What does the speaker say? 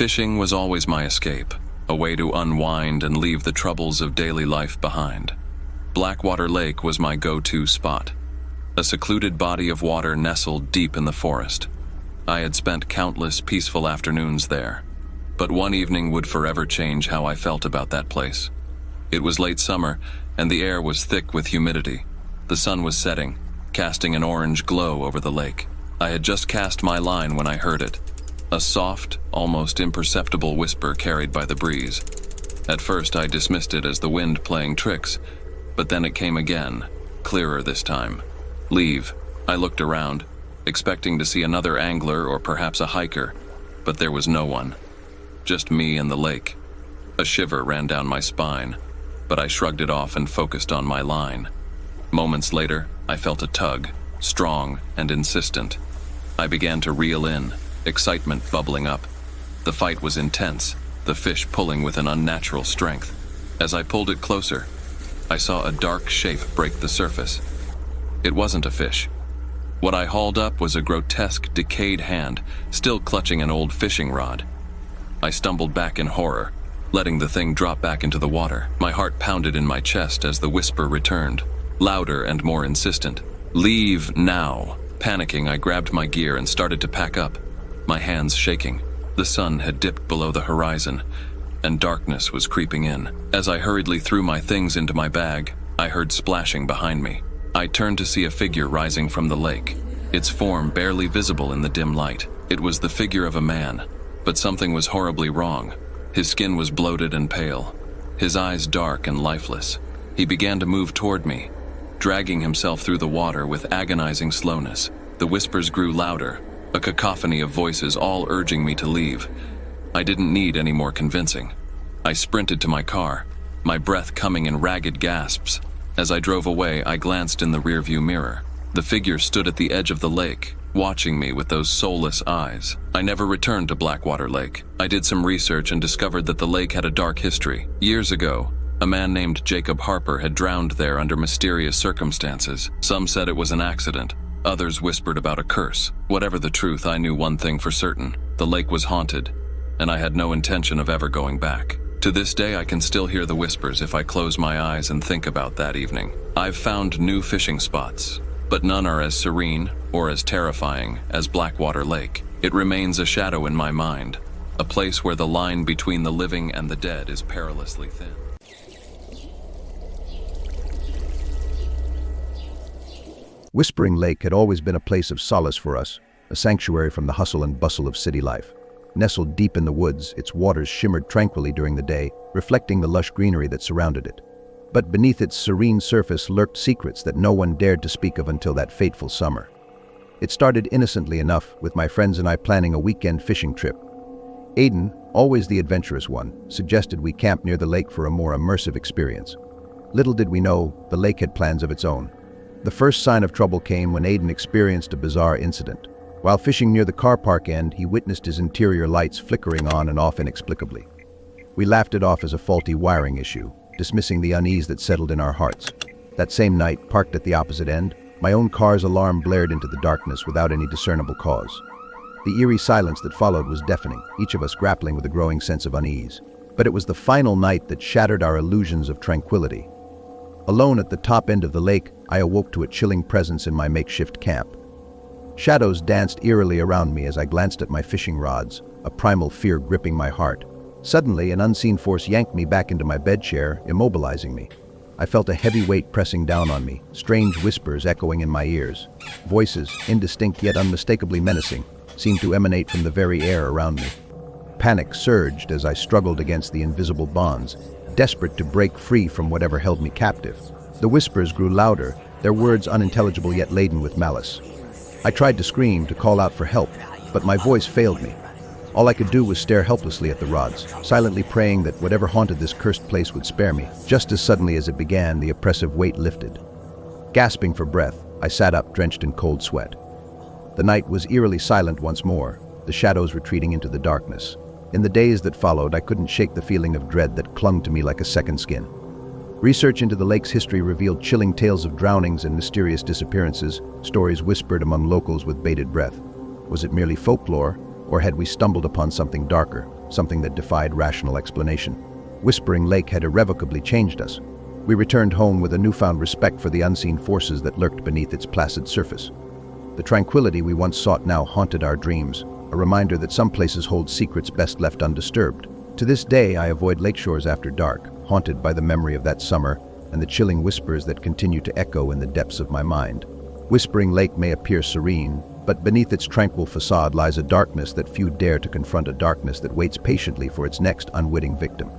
Fishing was always my escape, a way to unwind and leave the troubles of daily life behind. Blackwater Lake was my go-to spot, a secluded body of water nestled deep in the forest. I had spent countless peaceful afternoons there, but one evening would forever change how I felt about that place. It was late summer, and the air was thick with humidity. The sun was setting, casting an orange glow over the lake. I had just cast my line when I heard it, a soft, almost imperceptible whisper carried by the breeze. At first I dismissed it as the wind playing tricks, but then it came again, clearer this time. Leave. I looked around, expecting to see another angler or perhaps a hiker, but there was no one. Just me and the lake. A shiver ran down my spine, but I shrugged it off and focused on my line. Moments later, I felt a tug, strong and insistent. I began to reel in, excitement bubbling up. The fight was intense, the fish pulling with an unnatural strength. As I pulled it closer, I saw a dark shape break the surface. It wasn't a fish. What I hauled up was a grotesque, decayed hand, still clutching an old fishing rod. I stumbled back in horror, letting the thing drop back into the water. My heart pounded in my chest as the whisper returned, louder and more insistent. Leave now. Panicking, I grabbed my gear and started to pack up, my hands shaking. The sun had dipped below the horizon, and darkness was creeping in. As I hurriedly threw my things into my bag, I heard splashing behind me. I turned to see a figure rising from the lake, its form barely visible in the dim light. It was the figure of a man, but something was horribly wrong. His skin was bloated and pale, his eyes dark and lifeless. He began to move toward me, dragging himself through the water with agonizing slowness. The whispers grew louder, a cacophony of voices all urging me to leave. I didn't need any more convincing. I sprinted to my car, my breath coming in ragged gasps. As I drove away, I glanced in the rearview mirror. The figure stood at the edge of the lake, watching me with those soulless eyes. I never returned to Blackwater Lake. I did some research and discovered that the lake had a dark history. Years ago, a man named Jacob Harper had drowned there under mysterious circumstances. Some said it was an accident. Others whispered about a curse. Whatever the truth, I knew one thing for certain. The lake was haunted, and I had no intention of ever going back. To this day, I can still hear the whispers if I close my eyes and think about that evening. I've found new fishing spots, but none are as serene or as terrifying as Blackwater Lake. It remains a shadow in my mind, a place where the line between the living and the dead is perilously thin. Whispering Lake had always been a place of solace for us, a sanctuary from the hustle and bustle of city life. Nestled deep in the woods, its waters shimmered tranquilly during the day, reflecting the lush greenery that surrounded it. But beneath its serene surface lurked secrets that no one dared to speak of until that fateful summer. It started innocently enough, with my friends and I planning a weekend fishing trip. Aiden, always the adventurous one, suggested we camp near the lake for a more immersive experience. Little did we know, the lake had plans of its own. The first sign of trouble came when Aiden experienced a bizarre incident. While fishing near the car park end, he witnessed his interior lights flickering on and off inexplicably. We laughed it off as a faulty wiring issue, dismissing the unease that settled in our hearts. That same night, parked at the opposite end, my own car's alarm blared into the darkness without any discernible cause. The eerie silence that followed was deafening, each of us grappling with a growing sense of unease. But it was the final night that shattered our illusions of tranquility. Alone at the top end of the lake, I awoke to a chilling presence in my makeshift camp. Shadows danced eerily around me as I glanced at my fishing rods, a primal fear gripping my heart. Suddenly, an unseen force yanked me back into my bed chair, immobilizing me. I felt a heavy weight pressing down on me, strange whispers echoing in my ears. Voices, indistinct yet unmistakably menacing, seemed to emanate from the very air around me. Panic surged as I struggled against the invisible bonds, desperate to break free from whatever held me captive. The whispers grew louder, their words unintelligible yet laden with malice. I tried to scream, to call out for help, but my voice failed me. All I could do was stare helplessly at the rods, silently praying that whatever haunted this cursed place would spare me. Just as suddenly as it began, the oppressive weight lifted. Gasping for breath, I sat up, drenched in cold sweat. The night was eerily silent once more, the shadows retreating into the darkness. In the days that followed, I couldn't shake the feeling of dread that clung to me like a second skin. Research into the lake's history revealed chilling tales of drownings and mysterious disappearances, stories whispered among locals with bated breath. Was it merely folklore, or had we stumbled upon something darker? something that defied rational explanation. Whispering Lake had irrevocably changed us. We returned home with a newfound respect for the unseen forces that lurked beneath its placid surface. The tranquility we once sought now haunted our dreams, a reminder that some places hold secrets best left undisturbed. To this day, I avoid lake shores after dark, haunted by the memory of that summer and the chilling whispers that continue to echo in the depths of my mind. Whispering Lake may appear serene, but beneath its tranquil facade lies a darkness that few dare to confront, a darkness that waits patiently for its next unwitting victim.